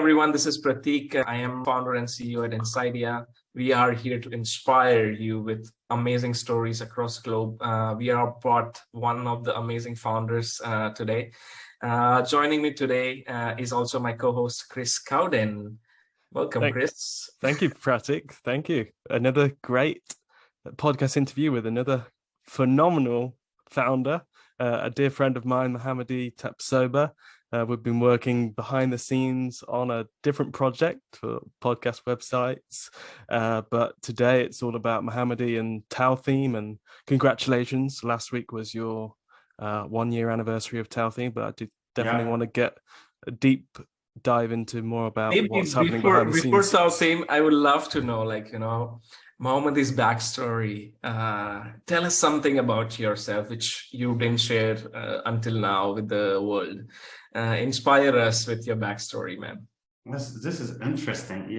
everyone, this is Pratik. I am founder and CEO at INSIDEA. We are here to inspire you with amazing stories across the globe. We are brought one of the amazing founders today. Joining me today is also my co-host, Chris Cowden. Welcome, Chris. Thank you, Pratik. Thank you. Another great podcast interview with another phenomenal founder, a dear friend of mine, Mohamadi Tapsoba. We've been working behind the scenes on a different project for podcast websites. But today it's all about Mohamadi and TAW Theme, and congratulations. Last week was your 1 year anniversary of TAW Theme, but I do definitely want to get a deep dive into more about what's happening behind the scenes. Before TAW Theme, I would love to know, Mohamadi's backstory. Tell us something about yourself, which you didn't share until now with the world. Inspire us with your backstory, man. This is interesting.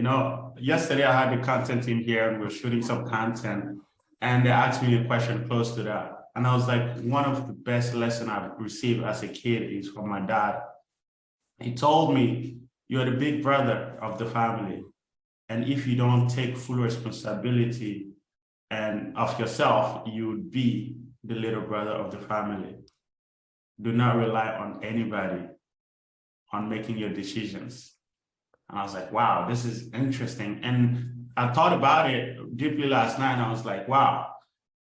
Yesterday I had the content team here and we were shooting some content, and they asked me a question close to that. And I was like, one of the best lessons I've received as a kid is from my dad. He told me, you're the big brother of the family. And if you don't take full responsibility and of yourself, you would be the little brother of the family. Do not rely on anybody on making your decisions. And I was like, wow, this is interesting. And I thought about it deeply last night, and I was like, wow,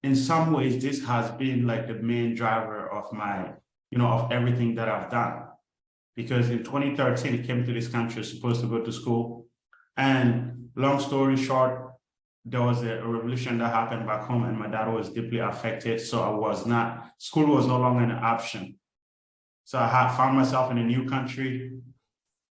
in some ways, this has been like the main driver of my, of everything that I've done. Because in 2013, I came to this country, supposed to go to school. And long story short, there was a revolution that happened back home, and my dad was deeply affected. So school was no longer an option. So I found myself in a new country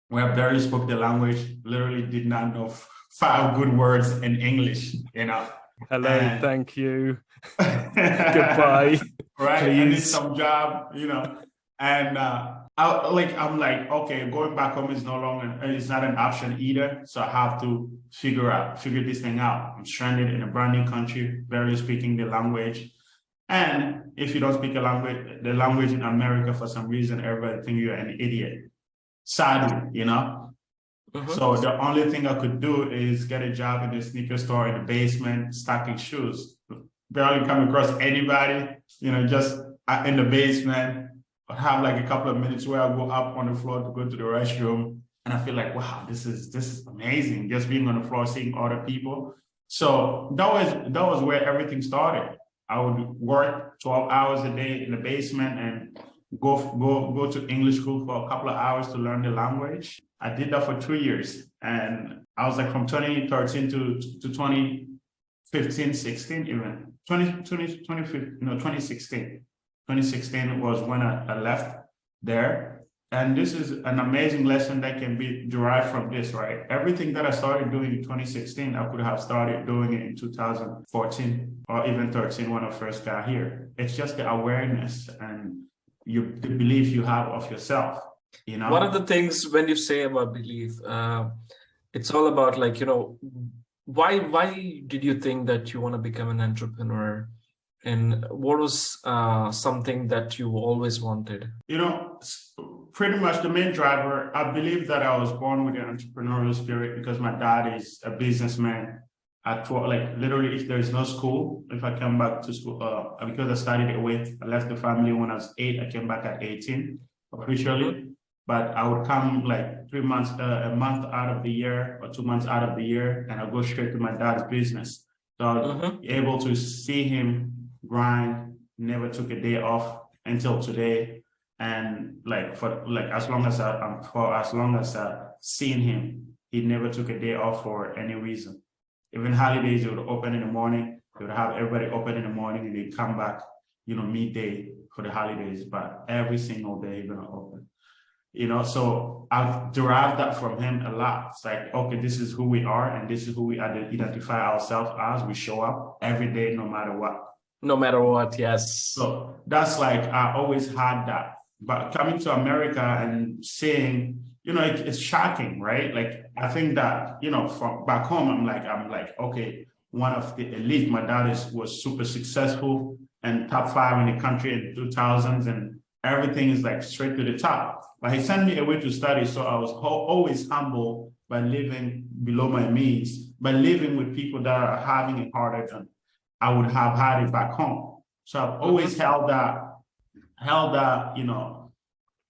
where I barely spoke the language, literally did not know 5 good words in English, Hello, thank you. Goodbye. Right. Please. I need some job, and I'm like, okay, going back home is it's not an option either. So I have to figure this thing out. I'm stranded in a brand new country, barely speaking the language. And if you don't speak the language in America, for some reason, everybody thinks you're an idiot. Sadly, So the only thing I could do is get a job in a sneaker store in the basement, stocking shoes. Barely come across anybody, just in the basement. I have like a couple of minutes where I go up on the floor to go to the restroom. And I feel like, wow, this is amazing. Just being on the floor, seeing other people. So that was where everything started. I would work 12 hours a day in the basement and go to English school for a couple of hours to learn the language. I did that for 2 years. And I was like from 2013 to 2015, 16 even. 2016. 2016 was when I left there. And this is an amazing lesson that can be derived from this, right? Everything that I started doing in 2016, I could have started doing it in 2014 or even 13 when I first got here. It's just the awareness and the belief you have of yourself, One of the things when you say about belief, it's all about why did you think that you want to become an entrepreneur? And what was something that you always wanted? Pretty much the main driver, I believe that I was born with an entrepreneurial spirit because my dad is a businessman. Literally, if there is no school, if I come back to school, because I studied away, I left the family when I was 8, I came back at 18 officially. But I would come like 3 months, a month out of the year or 2 months out of the year, and I go straight to my dad's business. So I was able to see him grind, never took a day off until today. And as long as I've seen him, he never took a day off for any reason. Even holidays, they would open in the morning. They would have everybody open in the morning, and they come back, midday for the holidays. But every single day, you're gonna open. So I've derived that from him a lot. It's like, okay, this is who we are, and this is who we identify ourselves as. We show up every day, no matter what. No matter what, yes. So that's I always had that. But coming to America and seeing, it's shocking, right? I think that, from back home, I'm like, okay, one of the elite. My dad was super successful and top 5 in the country in the 2000s. And everything is like straight to the top. But he sent me away to study, so I was always humble by living below my means, by living with people that are having it harder than I would have had it back home. So I've always held that,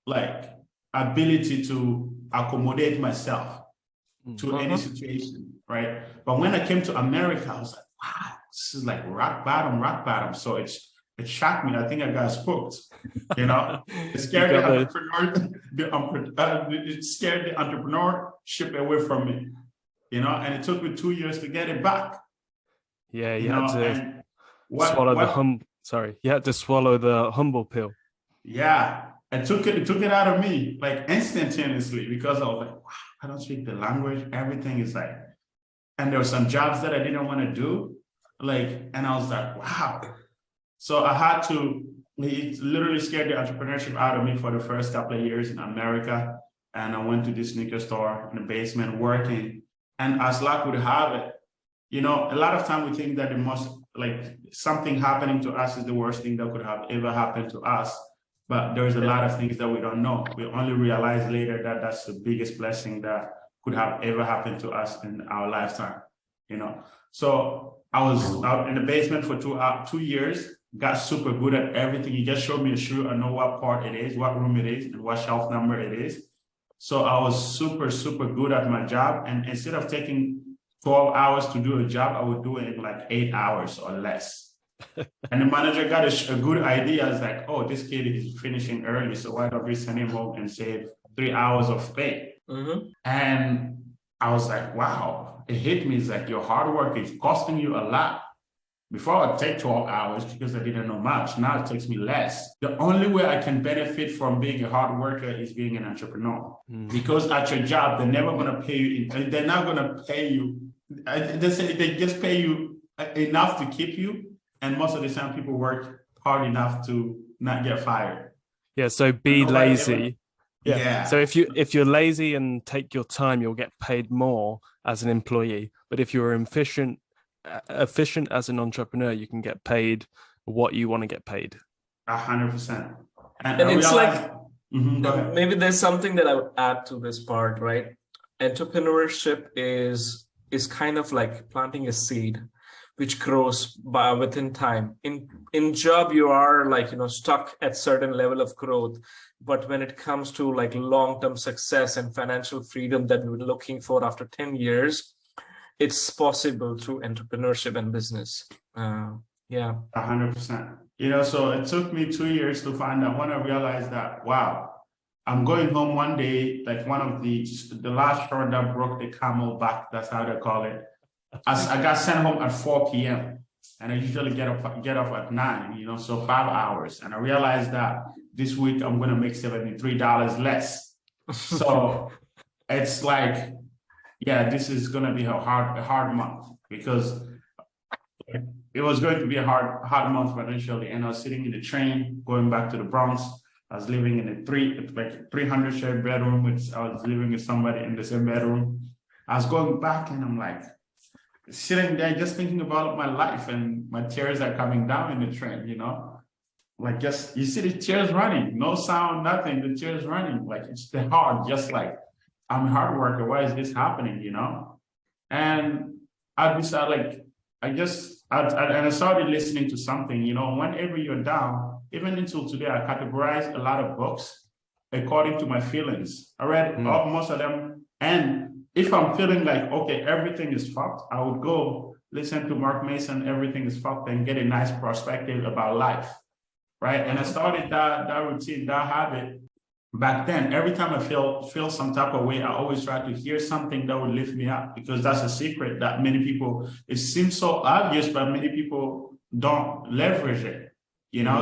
like ability to accommodate myself to any situation, right? But when I came to America, I was like, wow, this is like rock bottom. So it shocked me. I think I got spooked, It scared it scared the entrepreneurship away from me, and it took me 2 years to get it back. Yeah, you had to you had to swallow the humble pill. Yeah, it took it out of me like instantaneously, because I was like, wow, I don't speak the language. Everything is like, and there were some jobs that I didn't want to do, and I was like, wow. So I had to, it literally scared the entrepreneurship out of me for the first couple of years in America. And I went to this sneaker store in the basement working. And as luck would have it, a lot of time we think that something happening to us is the worst thing that could have ever happened to us. But there's a lot of things that we don't know. We only realize later that that's the biggest blessing that could have ever happened to us in our lifetime, So I was out in the basement for 2 years, got super good at everything. He just showed me a shoe. I know what part it is, what room it is, and what shelf number it is. So I was super, super good at my job. And instead of taking 12 hours to do a job, I would do it in like 8 hours or less. And the manager got a good idea. It's like, oh, this kid is finishing early, so why don't we send him home and save 3 hours of pay? And I was like, wow, it hit me. It's like your hard work is costing you a lot. Before I'd take 12 hours because I didn't know much. Now it takes me less. The only way I can benefit from being a hard worker is being an entrepreneur. Because at your job, they're never going to pay you. They're not going to pay you. They just pay you enough to keep you. And most of the time people work hard enough to not get fired. Yeah, so be lazy. Yeah. So if you're lazy and take your time, you'll get paid more as an employee. But if you're efficient as an entrepreneur, you can get paid what you want to get paid. 100%. And it's maybe there's something that I would add to this part, right? Entrepreneurship is kind of like planting a seed which grows within time. In job, you are stuck at certain level of growth. But when it comes to long-term success and financial freedom that we're looking for after 10 years, it's possible through entrepreneurship and business. 100%. So it took me 2 years to find out when I realized that, wow, I'm going home one day, like one of the last straw that broke the camel back, that's how they call it. I got sent home at 4 p.m. and I usually get off at 9, so 5 hours. And I realized that this week I'm going to make $73 less. So it's like, yeah, this is going to be a hard month, because it was going to be a hard month financially. And I was sitting in the train going back to the Bronx. I was living in a 300 shared bedroom. I was living with somebody in the same bedroom. I was going back and I'm like sitting there just thinking about my life, and my tears are coming down in the train, like just, you see the tears running, no sound, nothing, the tears running, like it's the heart, just like, I'm a hard worker, why is this happening, And I decided, I started listening to something, whenever you're down, even until today, I categorize a lot of books according to my feelings. I read most of them, and if I'm feeling like, okay, everything is fucked, I would go listen to Mark Mason, Everything is Fucked, and get a nice perspective about life, right? And I started that routine, that habit. Back then, every time I feel some type of way, I always try to hear something that would lift me up, because that's a secret that many people, it seems so obvious, but many people don't leverage it,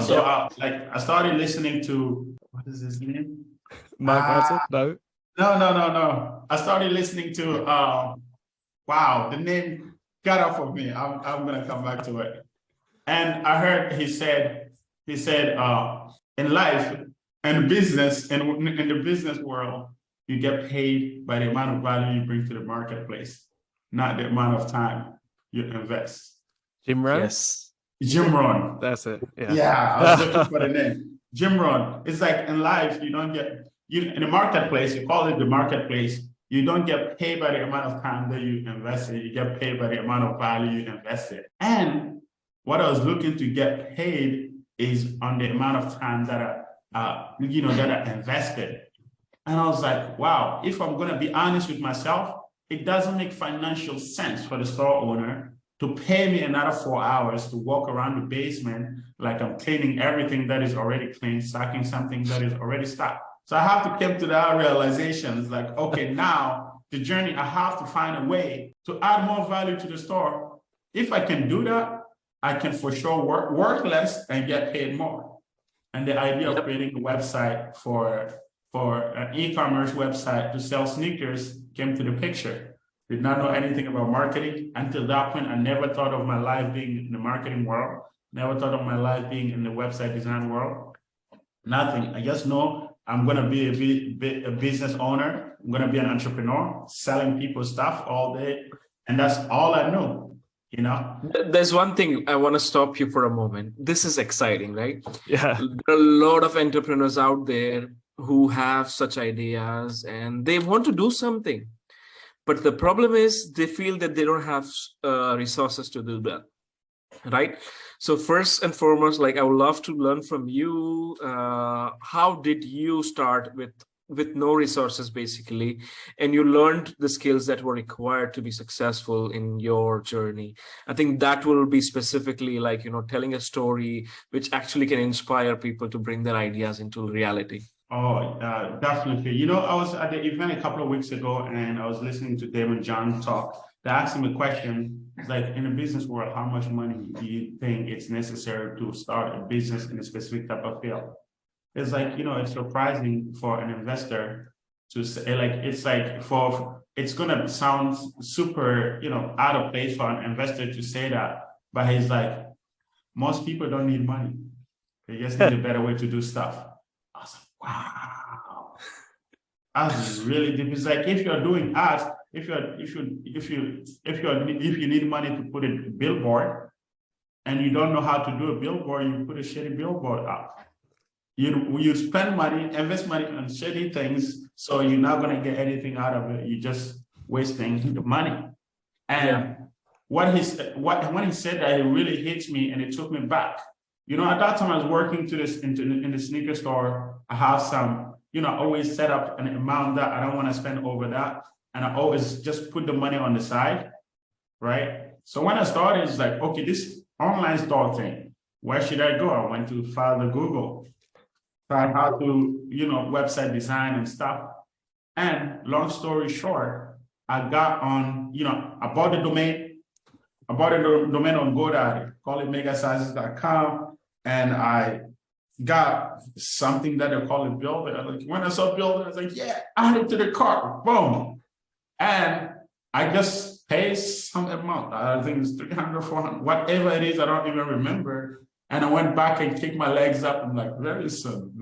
So I started listening to, what is his name? Mike Manson? No. No. I started listening to, wow, the name got off of me. I'm going to come back to it. And I heard he said, in life and business, and in the business world, you get paid by the amount of value you bring to the marketplace, not the amount of time you invest. Jim Rohn? Yes. Jim Rohn. That's it. Yeah, I was looking for the name. Jim Rohn. It's like in life, you don't get, in the marketplace, you call it the marketplace, you don't get paid by the amount of time that you invested, you get paid by the amount of value you invested. And what I was looking to get paid is on the amount of time that I invested. And I was like, wow, if I'm going to be honest with myself, it doesn't make financial sense for the store owner to pay me another 4 hours to walk around the basement like I'm cleaning everything that is already cleaned, stocking something that is already stocked. So I have to come to that realization. It's like, okay, now the journey, I have to find a way to add more value to the store. If I can do that, I can for sure work less and get paid more. And the idea of creating a website for an e-commerce website to sell sneakers came to the picture. Did not know anything about marketing. Until that point, I never thought of my life being in the marketing world. Never thought of my life being in the website design world. Nothing. I just know I'm going to be a business owner. I'm going to be an entrepreneur, selling people stuff all day. And that's all I know. There's one thing I want to stop you for a moment. This is exciting, right? Yeah. There are a lot of entrepreneurs out there who have such ideas and they want to do something. But the problem is they feel that they don't have resources to do that, right? So first and foremost, like I would love to learn from you. How did you start with no resources, basically, and you learned the skills that were required to be successful in your journey? I think that will be specifically like, telling a story which actually can inspire people to bring their ideas into reality. Oh, definitely. I was at the event a couple of weeks ago and I was listening to Dave and John talk. They asked him a question. It's like, in the business world, how much money do you think it's necessary to start a business in a specific type of field? It's like, it's surprising for an investor to say, like, it's going to sound super, out of place for an investor to say that. But he's like, most people don't need money. They just need a better way to do stuff. I was like, wow. That's really deep. It's like, if you're doing ads, if you need money to put a billboard and you don't know how to do a billboard, you put a shitty billboard up. You spend money, invest money on shitty things, so you're not going to get anything out of it. You're just wasting the money. And when he said that, it really hits me and it took me back. At that time I was working in the sneaker store. I have some, always set up an amount that I don't want to spend over that. And I always just put the money on the side, right? So when I started, it's like, okay, this online store thing, where should I go? I went to Father Google. How to, website design and stuff. And long story short, I got on, I bought the domain. I bought a domain on GoDaddy, call it megasizes.com. And I got something that they call it Builder. Like, when I saw Builder, I was like, yeah, add it to the cart, boom. And I just paid some amount. I think it's 300, 400, whatever it is, I don't even remember. And I went back and kicked my legs up. I'm like, very soon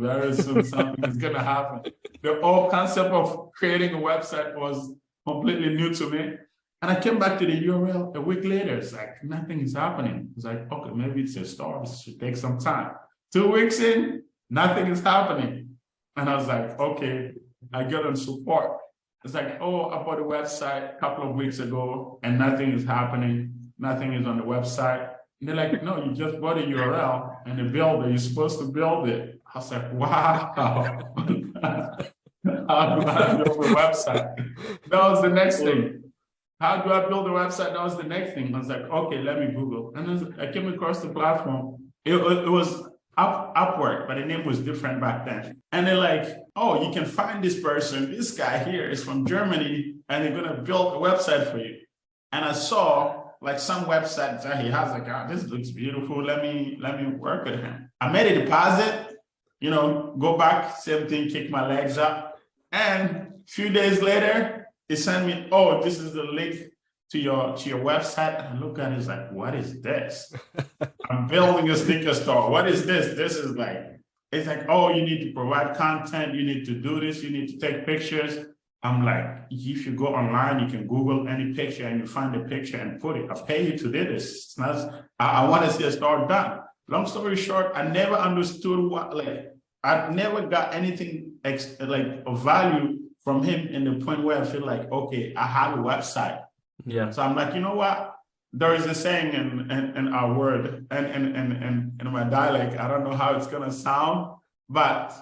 something is going to happen. The whole concept of creating a website was completely new to me. And I came back to the URL a week later. It's like, nothing is happening. It's like, okay, maybe it's a store. It should take some time. 2 weeks in, nothing is happening. And I was like, okay, I get on support. It's like, oh, I bought a website a couple of weeks ago and nothing is happening. Nothing is on the website. And they're like, no, you just bought a URL and the builder, you're supposed to build it. I was like, wow. How do I build a website? That was the next thing. How do I build a website? That was the next thing. I was like, okay, let me Google. And I came across the platform. It was Upwork, but the name was different back then. And they're like, oh, you can find this person. This guy here is from Germany, and they're going to build a website for you. And I saw like some websites that he has, like, oh, this looks beautiful. Let me work with him. I made a deposit, go back, same thing, kick my legs up. And a few days later, he sent me, oh, this is the link to your website. And I look at it, it's like, what is this? I'm building a sneaker store. What is this? This is like, it's like, oh, you need to provide content. You need to do this. You need to take pictures. I'm like, if you go online, you can Google any picture and you find the picture and put it. I'll pay you to do this. I want to see a store done. Long story short, I never understood I never got anything like of value from him in the point where I feel like, okay, I have a website. Yeah. So I'm like, you know what? There is a saying in our word and in my dialect. I don't know how it's gonna sound, but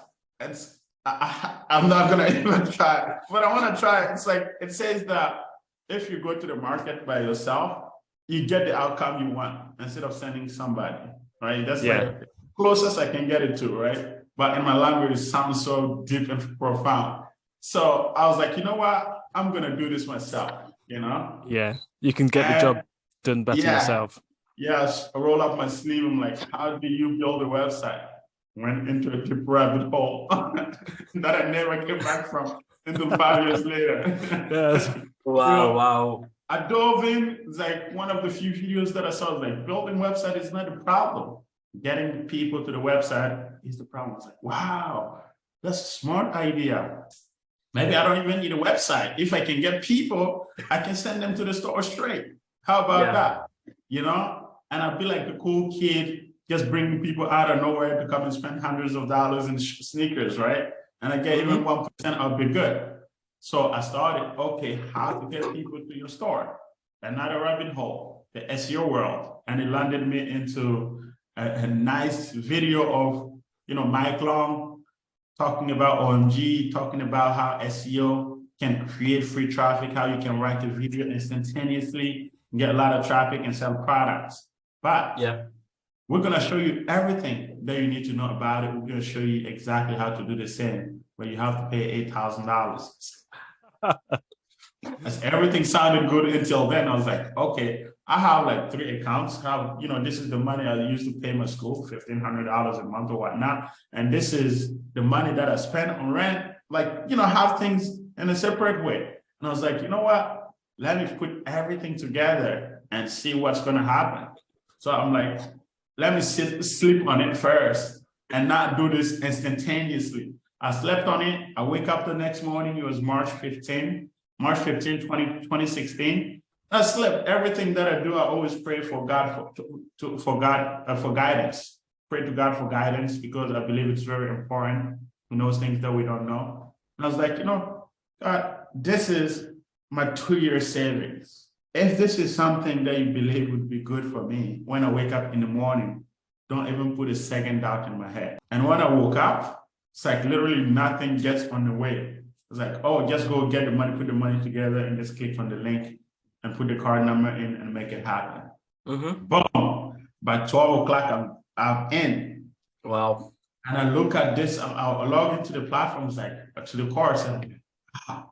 I'm not gonna even try. But I want to try. It's like it says that if you go to the market by yourself, you get the outcome you want instead of sending somebody. Right? That's like closest I can get it to, right? But in my language, it sounds so deep and profound. So I was like, you know what? I'm gonna do this myself. You know? Yeah, you can get the job done better yourself. Yes, I roll up my sleeve. I'm like, how do you build a website? Went into a deep rabbit hole that I never came back from until 5 years later. Yes. Wow, wow. I dove in. It's like one of the few videos that I saw. Was like, building website is not a problem. Getting people to the website is the problem. It's like, wow, that's a smart idea. Maybe I don't even need a website. If I can get people, I can send them to the store straight. How about that? You know? And I'd be like the cool kid, just bringing people out of nowhere to come and spend hundreds of dollars in sneakers, right? And I get even 1%, I'll be good. So I started, okay, how to get people to your store? Another rabbit hole, the SEO world. And it landed me into a nice video of, Mike Long talking about OMG, talking about how SEO can create free traffic, how you can write a video instantaneously, get a lot of traffic and sell products. But we're going to show you everything that you need to know about it. We're going to show you exactly how to do the same, but you have to pay $8,000. As everything sounded good until then. I was like, okay, I have like 3 accounts. This is the money I used to pay my school, $1,500 a month or whatnot. And this is the money that I spent on rent, have things in a separate way. And I was like, you know what? Let me put everything together and see what's going to happen. So I'm like, let me sleep on it first and not do this instantaneously. I slept on it. I wake up the next morning. It was March 15, 2016. I slept. Everything that I do, I always pray for God for guidance. Pray to God for guidance because I believe it's very important. He knows things that we don't know. And I was like, God, this is my 2-year savings. If this is something that you believe would be good for me when I wake up in the morning, don't even put a second doubt in my head. And when I woke up, it's like literally nothing gets on the way. It's like, oh, just go get the money, put the money together and just click on the link and put the card number in and make it happen. Boom. By 12 o'clock, I'm in. Wow. And I look at this, I'll log into the platforms, to the course, and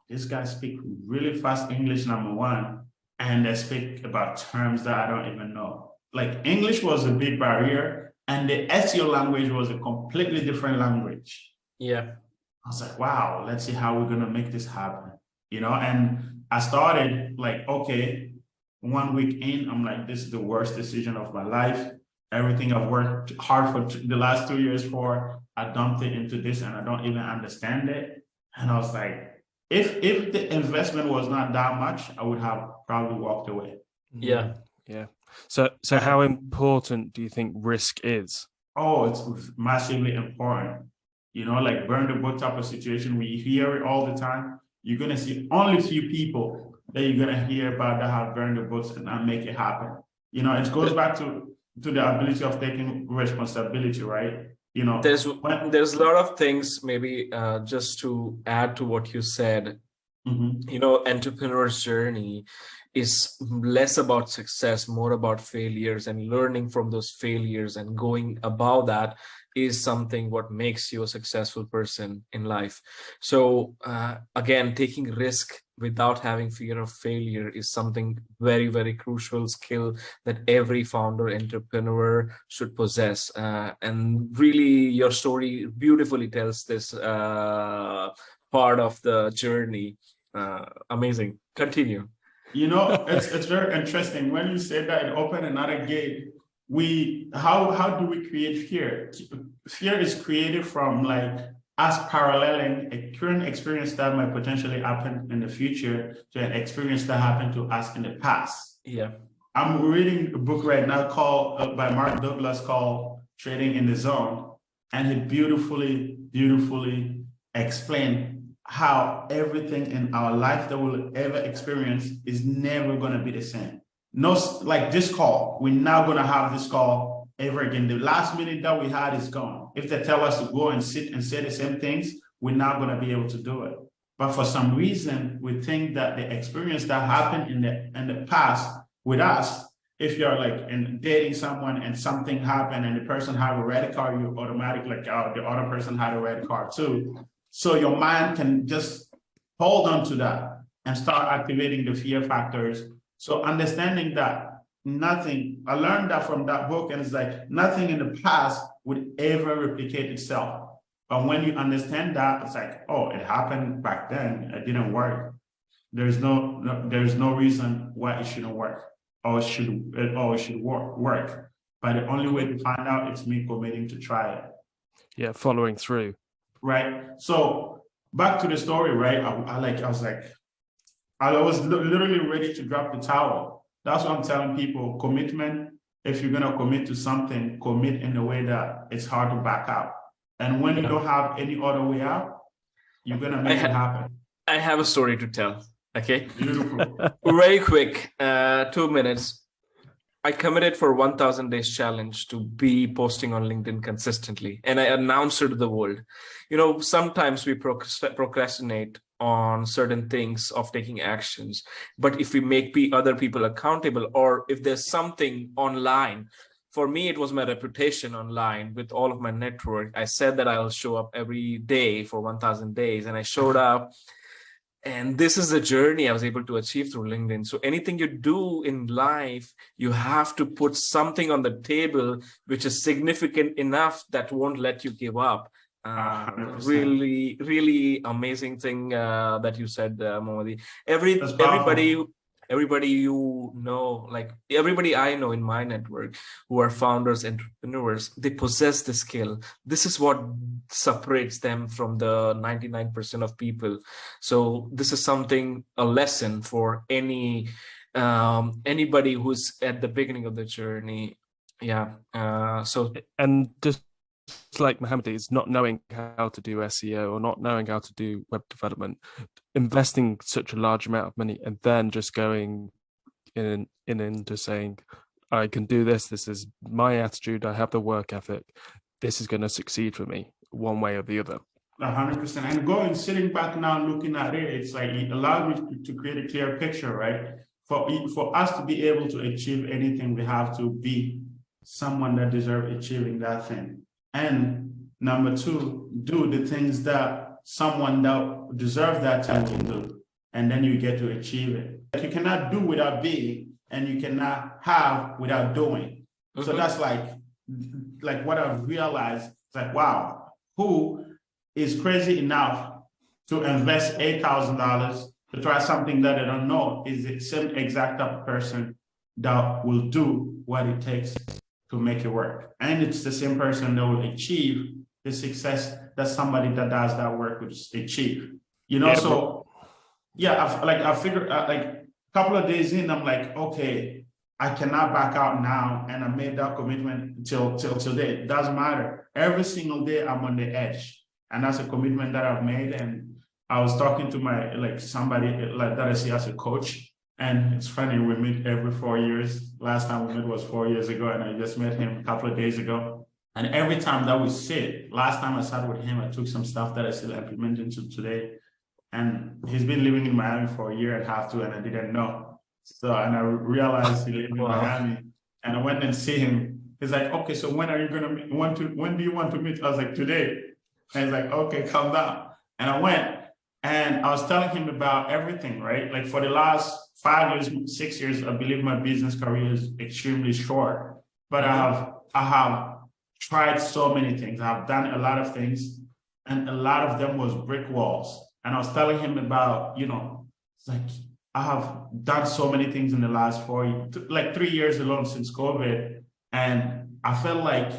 this guy speaks really fast English, number one. And they speak about terms that I don't even know. Like English was a big barrier and the SEO language was a completely different language. Yeah. I was like, wow, let's see how we're going to make this happen. And I started like, okay, 1 week in, I'm like, this is the worst decision of my life. Everything I've worked hard for the last 2 years for, I dumped it into this and I don't even understand it. And I was like, if the investment was not that much, I would have probably walked away. Yeah. So how important do you think risk is? Oh, it's massively important. Like burn the boat type of situation, we hear it all the time. You're going to see only few people that you're going to hear about that have burned the boats and not make it happen. It goes back to the ability of taking responsibility, right? There's a lot of things, maybe just to add to what you said. Entrepreneur's journey is less about success, more about failures, and learning from those failures and going above that is something what makes you a successful person in life. So again, taking risk without having fear of failure is something very, very crucial skill that every founder entrepreneur should possess. And really your story beautifully tells this part of the journey. Amazing. Continue. It's very interesting. When you said that, it opened another gate. How do we create fear? Fear is created from like us paralleling a current experience that might potentially happen in the future to an experience that happened to us in the past. Yeah. I'm reading a book right now called by Mark Douglas called Trading in the Zone. And he beautifully explained how everything in our life that we'll ever experience is never going to be the same. No, like this call, we're not going to have this call ever again. The last minute that we had is gone. If they tell us to go and sit and say the same things, we're not going to be able to do it. But for some reason, we think that the experience that happened in the past with us, if you're like in dating someone and something happened and the person had a red car, you automatically like, oh, the other person had a red car too. So your mind can just hold on to that and start activating the fear factors. So understanding that nothing, I learned that from that book, and it's like nothing in the past would ever replicate itself. But when you understand that, it's like, oh, it happened back then, it didn't work. There's no reason why it shouldn't work, or it should work. But the only way to find out is me committing to try it. Yeah, following through. Right. So back to the story, right? I was literally ready to drop the towel. That's what I'm telling people. Commitment. If you're gonna commit to something, commit in a way that it's hard to back out. And when you don't have any other way out, you're gonna make it happen. I have a story to tell. Okay. Beautiful. Very quick. 2 minutes. I committed for 1,000 days challenge to be posting on LinkedIn consistently. And I announced it to the world. You know, sometimes we procrastinate on certain things of taking actions. But if we make other people accountable, or if there's something online, for me, it was my reputation online with all of my network. I said that I'll show up every day for 1,000 days, and I showed up. And this is the journey I was able to achieve through LinkedIn. So anything you do in life, you have to put something on the table which is significant enough that won't let you give up. Really, really amazing thing that you said, Mohamadi. Everybody you know, like everybody I know in my network who are founders, entrepreneurs, they possess the skill. This is what separates them from the 99% of people. So this is a lesson for anybody who's at the beginning of the journey. Yeah. And just like Mohamadi, is not knowing how to do SEO or not knowing how to do web development, investing such a large amount of money and then just going into saying, I can do this. This is my attitude. I have the work ethic. This is going to succeed for me one way or the other. 100%. And sitting back now, looking at it, it's like it allowed me to create a clear picture, right? For us to be able to achieve anything, we have to be someone that deserves achieving that thing. And number two, do the things that someone that deserves that thing will do. And then you get to achieve it. You cannot do without being, and you cannot have without doing. Mm-hmm. So that's like what I've realized. It's like, wow, who is crazy enough to invest $8,000 to try something that they don't know is the same exact type of person that will do what it takes to make it work. And it's the same person that will achieve the success that somebody that does that work would achieve. You know, so yeah, I figured like a couple of days in, I'm like, okay, I cannot back out now. And I made that commitment till today. It doesn't matter. Every single day I'm on the edge. And that's a commitment that I've made. And I was talking to somebody that I see as a coach. And it's funny, we meet every 4 years. Last time we met was 4 years ago, and I just met him a couple of days ago. And every time that we sit, last time I sat with him, I took some stuff that I still implement into today. And he's been living in Miami for a year and a half too, and I didn't know. So, and I realized he lived in Miami, and I went and see him. He's like, okay, so when are you gonna meet? When do you want to meet? I was like, today. And he's like, okay, calm down. And I went, and I was telling him about everything, right? Like for the last 5 years, 6 years, I believe my business career is extremely short, but I have tried so many things. I've done a lot of things, and a lot of them was brick walls. And I was telling him about, it's like I have done so many things in the last 3 years alone since COVID. And I felt like,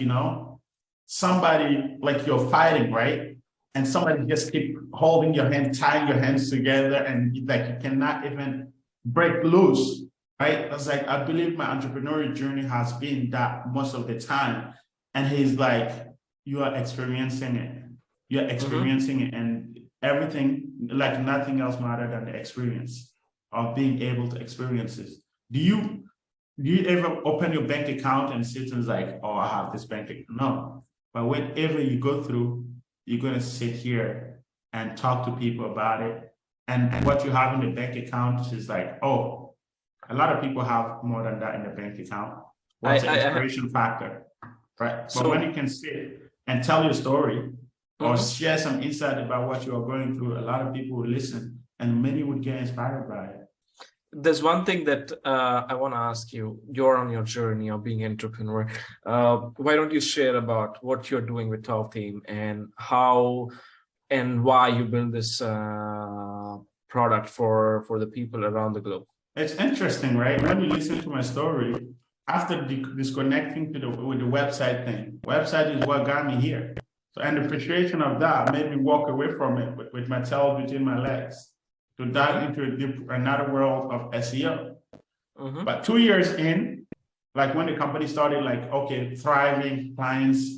somebody like you're fighting, right? And somebody just keep holding your hand, tying your hands together, and like you cannot even break loose, right? I was like, I believe my entrepreneurial journey has been that most of the time. And he's like, you are experiencing it. You're experiencing it, and everything, like nothing else matter than the experience of being able to experience it. Do you ever open your bank account and sit and like, oh, I have this bank account? No. But whenever you go through, you're gonna sit here and talk to people about it. And what you have in the bank account is like, oh, a lot of people have more than that in the bank account. What's the inspiration factor, right? So, but when you can sit and tell your story or share some insight about what you are going through, a lot of people will listen and many would get inspired by it. There's one thing that I want to ask you. You're on your journey of being an entrepreneur. Why don't you share about what you're doing with TAW Theme and how and why you build this product for the people around the globe? It's interesting, right? When you listen to my story, after disconnecting with the website thing, website is what got me here. So, and the appreciation of that made me walk away from it with my tail between my legs to dive into another world of SEO. But 2 years in, like when the company started, like, okay, thriving, clients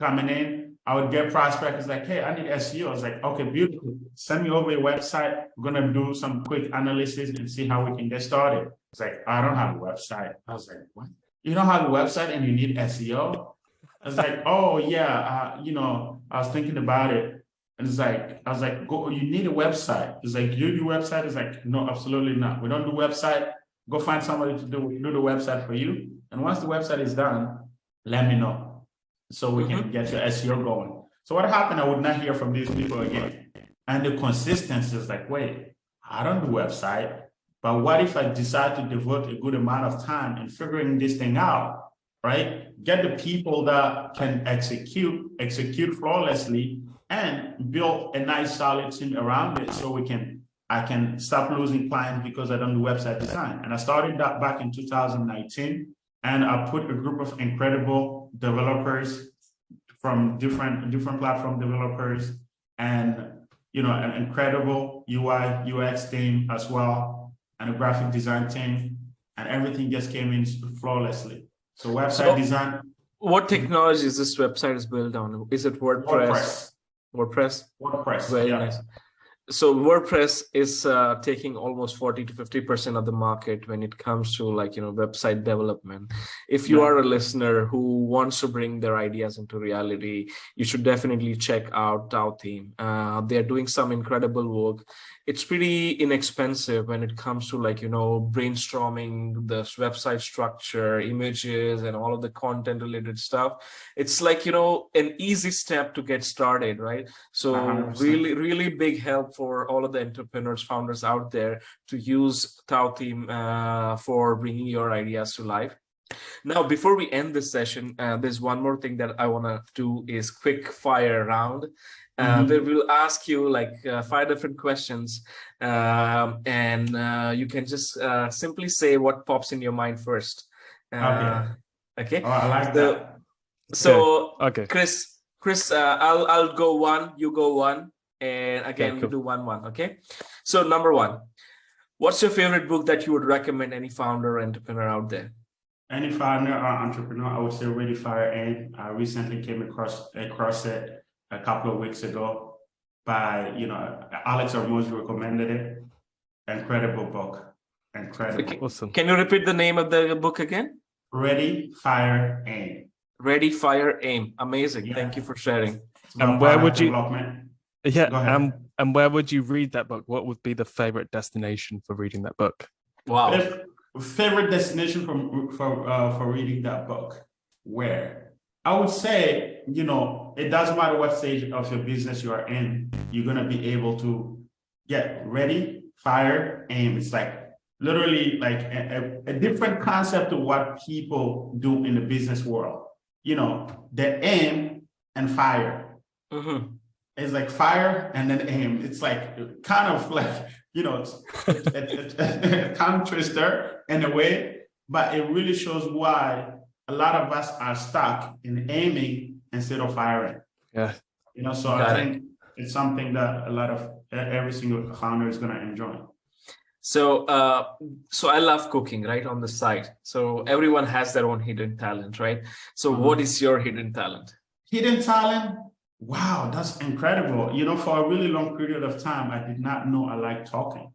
coming in, I would get prospects like, hey, I need SEO. I was like, okay, beautiful. Send me over a website. I'm going to do some quick analysis and see how we can get started. It's like, I don't have a website. I was like, what? You don't have a website and you need SEO? I was like, oh yeah, I was thinking about it. And it's like, I was like, go, you need a website. It's like, you do website? It's like, no, absolutely not. We don't do website. Go find somebody to do the website for you. And once the website is done, let me know so we can get your SEO going. So what happened? I would not hear from these people again. And the consistency is like, wait, I don't do website, but what if I decide to devote a good amount of time in figuring this thing out, right? Get the people that can execute flawlessly and build a nice solid team around it so I can stop losing clients because I don't do website design. And I started that back in 2019. And I put a group of incredible developers from different platform developers and an incredible UI UX team as well, and a graphic design team, and everything just came in flawlessly. So website design. What technology is this website is built on? Is it WordPress? WordPress. Very nice. So WordPress is taking almost 40 to 50% of the market when it comes to website development. If you are a listener who wants to bring their ideas into reality, you should definitely check out TAW Theme. They're doing some incredible work. It's pretty inexpensive when it comes to brainstorming the website structure, images, and all of the content related stuff. It's an easy step to get started, right? So 100%. Really big help for all of the entrepreneurs, founders out there to use TAW Theme for bringing your ideas to life. Now, before we end this session, there's one more thing that I want to do is quick fire round. Where we'll ask you 5 different questions, and you can just simply say what pops in your mind first. Okay. Oh, I like that. So, okay. Chris, I'll go one, you go one, and again, we do 1-1. Okay. So, number 1, what's your favorite book that you would recommend any founder or entrepreneur out there? Any founder or entrepreneur, I would say Ready, Fire, Aim. I recently came across it a couple of weeks ago by, Alex Hormozi recommended it. Incredible book. Incredible. Okay. Awesome. Can you repeat the name of the book again? Ready, Fire, Aim. Ready, Fire, Aim. Amazing. Yeah. Thank you for sharing. And where would you? Yeah. And where would you read that book? What would be the favorite destination for reading that book? Wow. Favorite destination for reading that book? Where? I would say, it doesn't matter what stage of your business you are in, you're going to be able to get ready, fire, aim. It's literally a different concept of what people do in the business world. The aim and fire. It's like fire and then aim. It's kind of a tongue twister in a way, but it really shows why a lot of us are stuck in aiming instead of firing. Yeah. So I think it's something that every single founder is going to enjoy. So I love cooking, right, on the side. So everyone has their own hidden talent, right? So what is your hidden talent? hidden talent. Wow, that's incredible. You know, for a really long period of time, I did not know I like talking.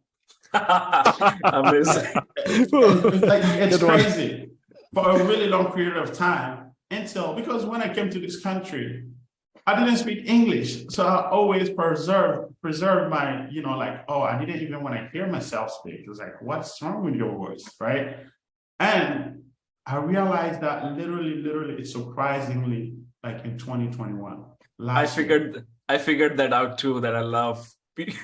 Amazing. It's crazy. For a really long period of time, because when I came to this country, I didn't speak English. So I always preserve my, I didn't even want to hear myself speak. It was like, what's wrong with your voice, right? And I realized that literally, it's surprisingly like in 2021. I figured that out too, that I love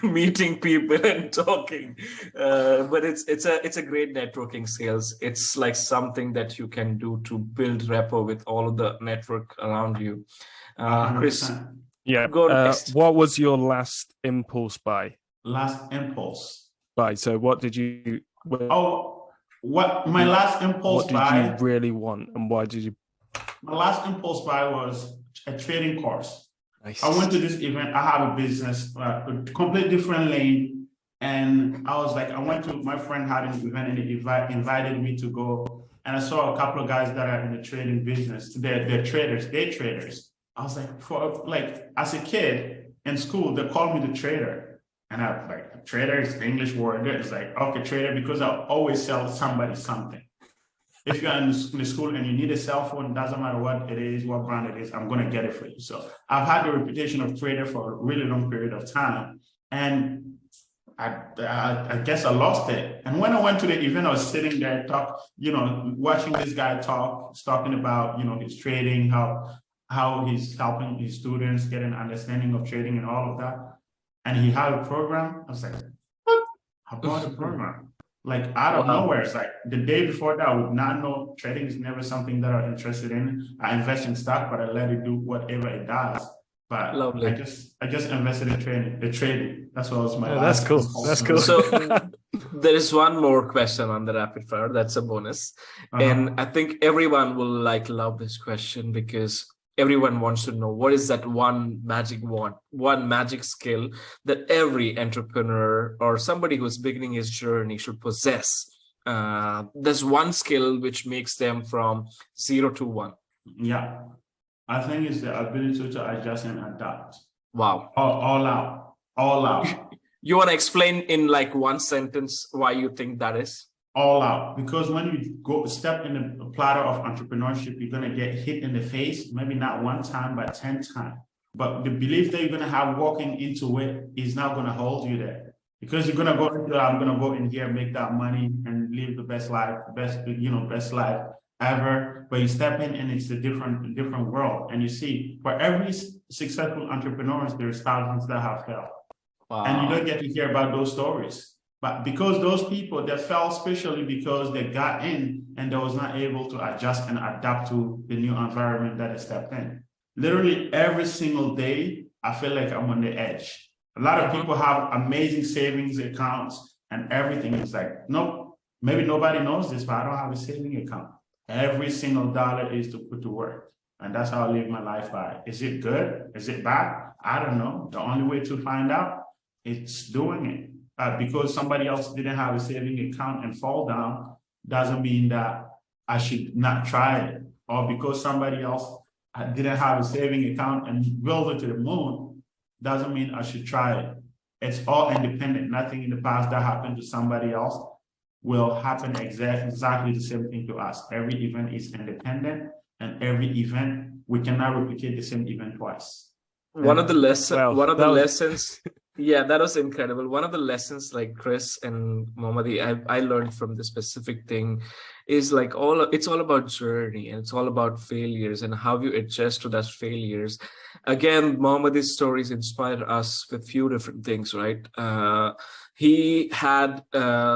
meeting people and talking, but it's a great networking skills. It's like something that you can do to build rapport with all of the network around you. Chris, yeah. go next. What was your last impulse buy? Last impulse buy. So what did you? What my last impulse buy? What did you really want, and why did you? My last impulse buy was a trading course. Nice. I went to this event. I have a business, a complete different lane. And I was like, my friend had an event and he invited me to go. And I saw a couple of guys that are in the trading business. They're traders, day traders. I was like, as a kid in school, they called me the trader. And I was like, trader is the English word. It's like, okay, trader, because I always sell somebody something. If you're in the school and you need a cell phone, doesn't matter what it is, what brand it is, I'm going to get it for you. So I've had the reputation of trader for a really long period of time. And I guess I lost it. And when I went to the event, I was sitting there, watching this guy talk, talking about, his trading, how he's helping his students get an understanding of trading and all of that. And he had a program. I was like, what? I bought a program. Like out of nowhere. It's like the day before that, I would not know. Trading is never something that I'm interested in. I invest in stock, but I let it do whatever it does. But lovely. I just invested in the trading. That's what was my last. That's cool. That's cool. So there is one more question on the rapid fire. That's a bonus. And I think everyone will love this question, because everyone wants to know, what is that one magic skill that every entrepreneur or somebody who's beginning his journey should possess? There's one skill which makes them from 0 to 1. Yeah, I think it's the ability to adjust and adapt. Wow. All out. You want to explain in one sentence why you think that is? All out, because when you step in the platter of entrepreneurship, you're going to get hit in the face, maybe not 1 time, but 10 times. But the belief that you're going to have walking into it is not going to hold you there, because you're going to go into, I'm going to go in here, make that money and live the best life ever. But you step in and it's a different world. And you see, for every successful entrepreneur, there's thousands that have failed. Wow. And you don't get to hear about those stories. But because those people, they fell especially because they got in and they was not able to adjust and adapt to the new environment that they stepped in. Literally every single day, I feel like I'm on the edge. A lot of people have amazing savings accounts and everything. It's like, nope, maybe nobody knows this, but I don't have a saving account. Every single dollar is to put to work. And that's how I live my life by. Is it good? Is it bad? I don't know. The only way to find out is doing it. Because somebody else didn't have a saving account and fall down doesn't mean that I should not try it. Or because somebody else didn't have a saving account and build it to the moon doesn't mean I should try it. It's all independent. Nothing in the past that happened to somebody else will happen exactly the same thing to us. Every event is independent, and every event, we cannot replicate the same event twice. One of the lessons yeah, that was incredible. One of the lessons, Chris and Mohamadi, I learned from this specific thing is it's all about journey, and it's all about failures and how you adjust to those failures. Again, Mohammadi's stories inspired us with few different things, right? He had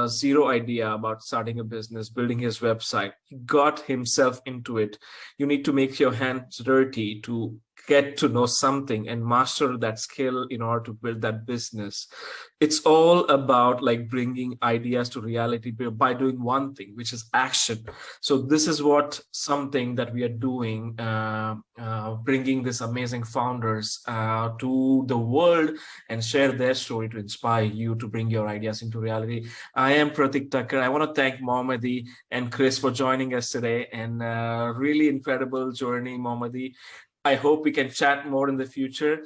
zero idea about starting a business, building his website. He got himself into it. You need to make your hands dirty to get to know something and master that skill in order to build that business. It's all about bringing ideas to reality by doing one thing, which is action. So this is something that we are doing, bringing these amazing founders to the world and share their story to inspire you to bring your ideas into reality. I am Pratik Thakker. I want to thank Mohamadi and Chris for joining us today, and really incredible journey, Mohamadi. I hope we can chat more in the future.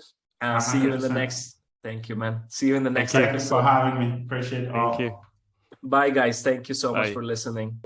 See you in the 100%. next. Thank you, man. See you in the next Thank you episode. for having me. Appreciate it all. Thank you. Bye, guys. Thank you so much Bye. for listening.